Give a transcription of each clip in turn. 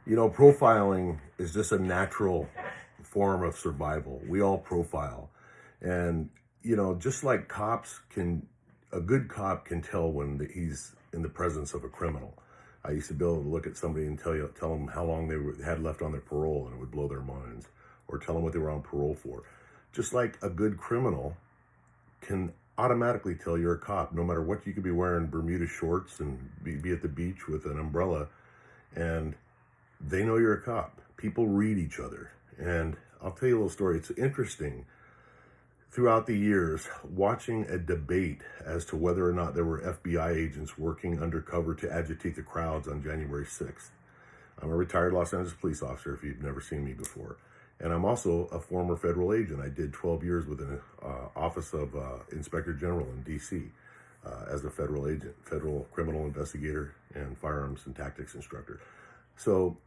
Profiling is just a natural form of survival. We all profile. And, just like a good cop can tell when he's in the presence of a criminal. I used to be able to look at somebody and tell them how long had left on their parole, and it would blow their minds, or tell them what they were on parole for. Just like a good criminal can automatically tell you're a cop, no matter what. You could be wearing Bermuda shorts and be at the beach with an umbrella, and they know you're a cop. People read each other. And I'll tell you a little story. It's interesting. Throughout the years, watching a debate as to whether or not there were FBI agents working undercover to agitate the crowds on January 6th. I'm a retired Los Angeles police officer, if you've never seen me before. And I'm also a former federal agent. I did 12 years with the Office of Inspector General in D.C. As a federal agent, federal criminal investigator, and firearms and tactics instructor. So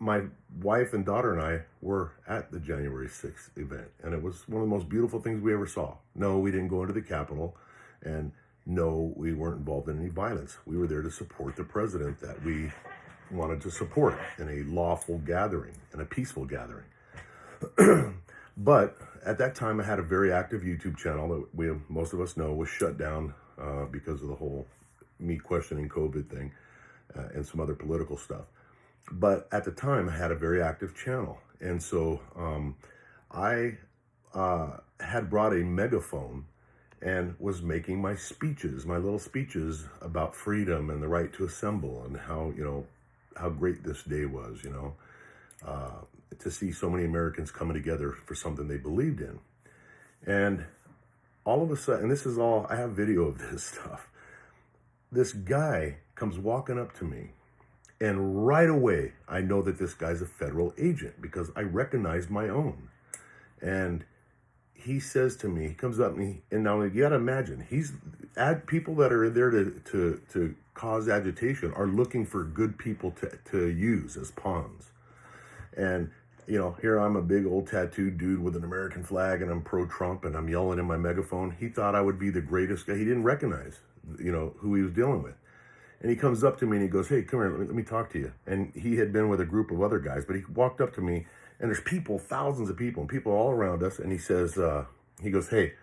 my wife and daughter and I were at the January 6th event, and it was one of the most beautiful things we ever saw. No, we didn't go into the Capitol, and no, we weren't involved in any violence. We were there to support the president that we wanted to support in a lawful gathering, in a peaceful gathering. But at that time, I had a very active YouTube channel that most of us know was shut down because of the whole me questioning COVID thing and some other political stuff. But at the time, I had a very active channel. And so I had brought a megaphone and was making my little speeches about freedom and the right to assemble, and how great this day was, to see so many Americans coming together for something they believed in. And all of a sudden, and this is all, I have video of this stuff. This guy comes walking up to me. And right away, I know that this guy's a federal agent because I recognize my own. And he says to me, he comes up to me, and now you gotta imagine, people that are there to cause agitation are looking for good people to use as pawns. And, here I'm a big old tattooed dude with an American flag, and I'm pro-Trump, and I'm yelling in my megaphone. He thought I would be the greatest guy. He didn't recognize, who he was dealing with. And he comes up to me and he goes, "Hey, come here, let me talk to you." And he had been with a group of other guys, but he walked up to me, and there's people, thousands of people, and people all around us. And he says, he goes, "Hey,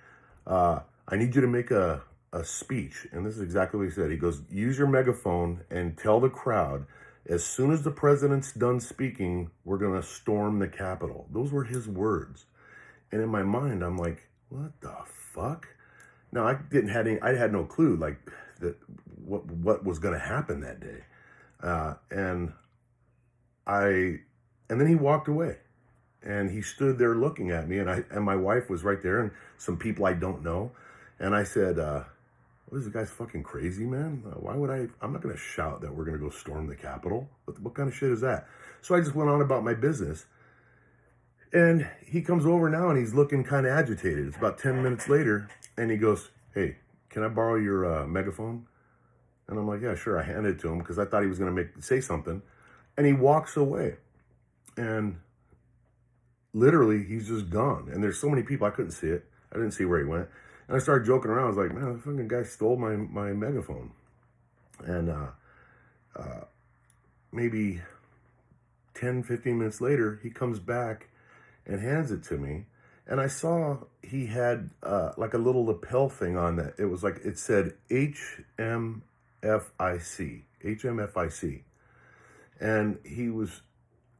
I need you to make a speech." And this is exactly what he said. He goes, "Use your megaphone and tell the crowd, as soon as the president's done speaking, we're going to storm the Capitol." Those were his words. And in my mind, I'm like, what the fuck? Now, I had no clue, like, that what was going to happen that day. And then he walked away, and he stood there looking at me, and my wife was right there, and some people I don't know. And I said, "What is this guy's fucking crazy, man? Why would I'm not going to shout that we're going to go storm the Capitol. What kind of shit is that?" So I just went on about my business. And he comes over now, and he's looking kind of agitated. It's about 10 minutes later, and he goes, "Hey, can I borrow your megaphone?" And I'm like, "Yeah, sure." I handed it to him because I thought he was going to say something. And he walks away. And literally, he's just gone. And there's so many people, I couldn't see it. I didn't see where he went. And I started joking around. I was like, "Man, the fucking guy stole my megaphone." And maybe 10, 15 minutes later, he comes back and hands it to me. And I saw he had like a little lapel thing on that. It was like, it said HMFIC.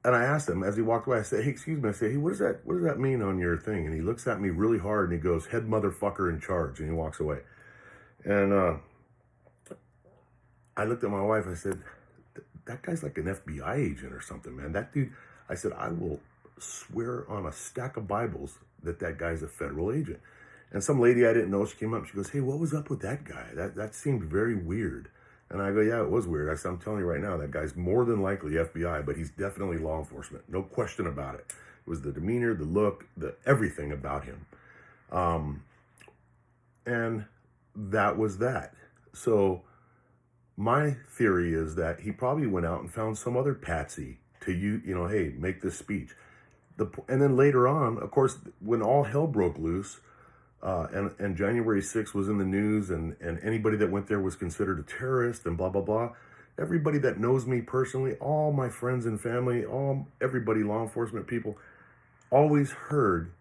And I asked him as he walked away, I said, "Hey, excuse me." I said, "Hey, what does that mean on your thing?" And he looks at me really hard and he goes, "Head motherfucker in charge." And he walks away. And I looked at my wife. I said, "That guy's like an FBI agent or something, man. That dude," I said, "I will swear on a stack of Bibles that guy's a federal agent." And some lady I didn't know, she came up, she goes, "Hey, what was up with that guy? That seemed very weird." And I go, "Yeah, it was weird." I said, "I'm telling you right now, that guy's more than likely FBI, but he's definitely law enforcement. No question about it." It was the demeanor, the look, everything about him. And that was that. So my theory is that he probably went out and found some other patsy to hey, make this speech. And then later on, of course, when all hell broke loose, and January 6th was in the news, and anybody that went there was considered a terrorist and blah, blah, blah, everybody that knows me personally, all my friends and family, everybody, law enforcement people, always heard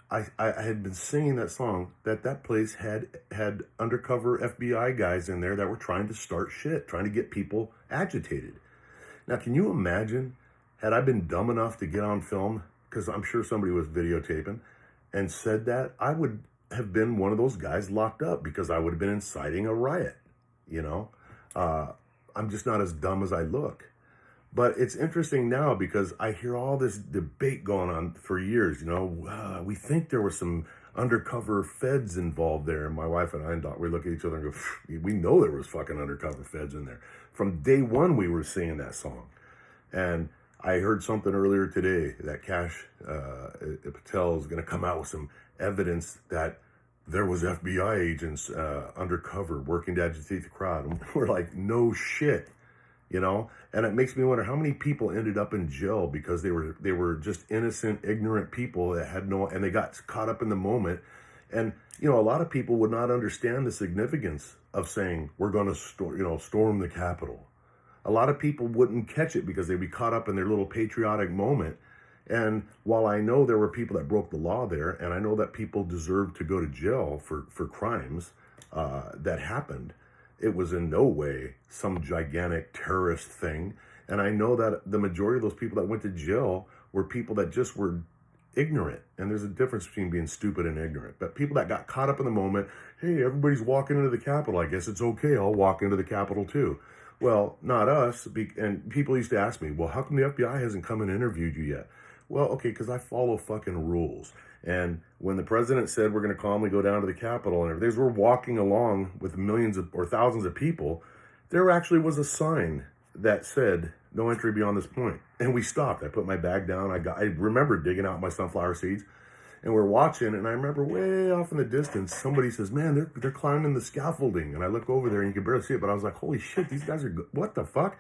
I had been singing that song that place had undercover FBI guys in there that were trying to start shit, trying to get people agitated. Now, can you imagine, had I been dumb enough to get on film, because I'm sure somebody was videotaping, and said that, I would have been one of those guys locked up because I would have been inciting a riot, you know? I'm just not as dumb as I look. But it's interesting now because I hear all this debate going on for years. We think there were some undercover feds involved there. And my wife and I, we look at each other and go, we know there was fucking undercover feds in there. From day one, we were singing that song. And I heard something earlier today that Kash Patel is going to come out with some evidence that there was FBI agents undercover working to agitate the crowd. And we're like, no shit. And it makes me wonder how many people ended up in jail because they were just innocent, ignorant people that had and they got caught up in the moment. And, a lot of people would not understand the significance of saying, we're going to storm the Capitol. A lot of people wouldn't catch it because they'd be caught up in their little patriotic moment. And while I know there were people that broke the law there, and I know that people deserve to go to jail for crimes that happened, it was in no way some gigantic terrorist thing. And I know that the majority of those people that went to jail were people that just were ignorant. And there's a difference between being stupid and ignorant. But people that got caught up in the moment, hey, everybody's walking into the Capitol. I guess it's okay. I'll walk into the Capitol too. Well, not us. And people used to ask me, well, how come the FBI hasn't come and interviewed you yet? Well, okay, because I follow fucking rules. And when the president said we're going to calmly go down to the Capitol and everything, as we're walking along with millions or thousands of people, there actually was a sign that said, no entry beyond this point. And we stopped. I put my bag down. I remember digging out my sunflower seeds. And we're watching, and I remember way off in the distance, somebody says, man, they're climbing the scaffolding. And I look over there, and you can barely see it, but I was like, holy shit, these guys are, what the fuck?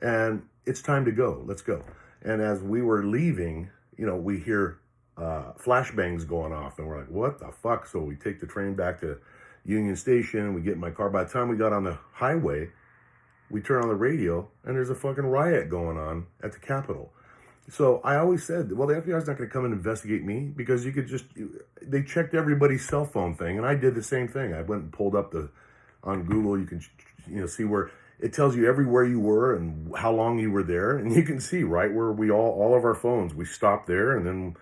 And it's time to go. Let's go. And as we were leaving, we hear flashbangs going off, and we're like, what the fuck? So we take the train back to Union Station. We get in my car. By the time we got on the highway, we turn on the radio, and there's a fucking riot going on at the Capitol. So I always said, well, the FBI's not going to come and investigate me because they checked everybody's cell phone thing, and I did the same thing. I went and pulled up on Google. You can see where it tells you everywhere you were and how long you were there, and you can see right where all of our phones. We stopped there, and then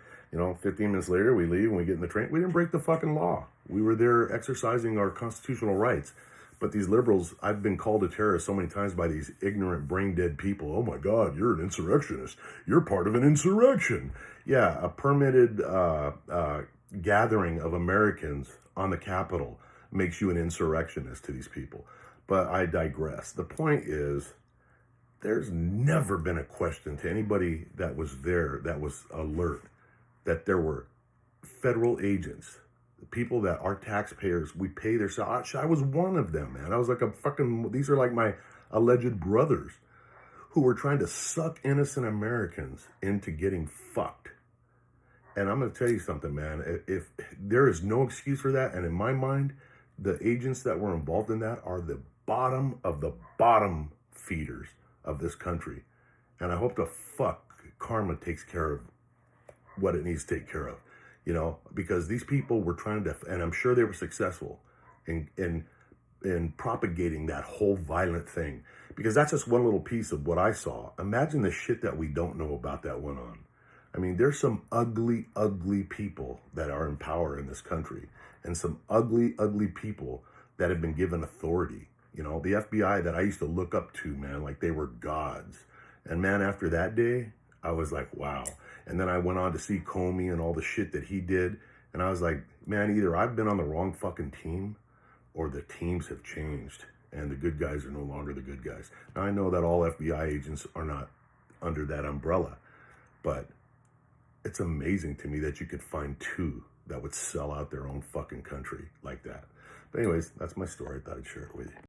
15 minutes later we leave and we get in the train. We didn't break the fucking law. We were there exercising our constitutional rights. But these liberals, I've been called a terrorist so many times by these ignorant, brain-dead people. Oh my God, you're an insurrectionist. You're part of an insurrection. Yeah, a permitted gathering of Americans on the Capitol makes you an insurrectionist to these people. But I digress. The point is, there's never been a question to anybody that was there that was alert that there were federal agents, people that our taxpayers, we pay their salary. I was one of them, man. I was like these are like my alleged brothers who were trying to suck innocent Americans into getting fucked. And I'm going to tell you something, man. If there is no excuse for that, and in my mind, the agents that were involved in that are the bottom of the bottom feeders of this country. And I hope the fuck karma takes care of what it needs to take care of. Because these people were trying to, and I'm sure they were successful in propagating that whole violent thing. Because that's just one little piece of what I saw. Imagine the shit that we don't know about that went on. I mean, there's some ugly, ugly people that are in power in this country, and some ugly, ugly people that have been given authority. The FBI that I used to look up to, man, like they were gods. And man, after that day, I was like, wow. And then I went on to see Comey and all the shit that he did. And I was like, man, either I've been on the wrong fucking team or the teams have changed and the good guys are no longer the good guys. Now, I know that all FBI agents are not under that umbrella, but it's amazing to me that you could find two that would sell out their own fucking country like that. But anyways, that's my story. I thought I'd share it with you.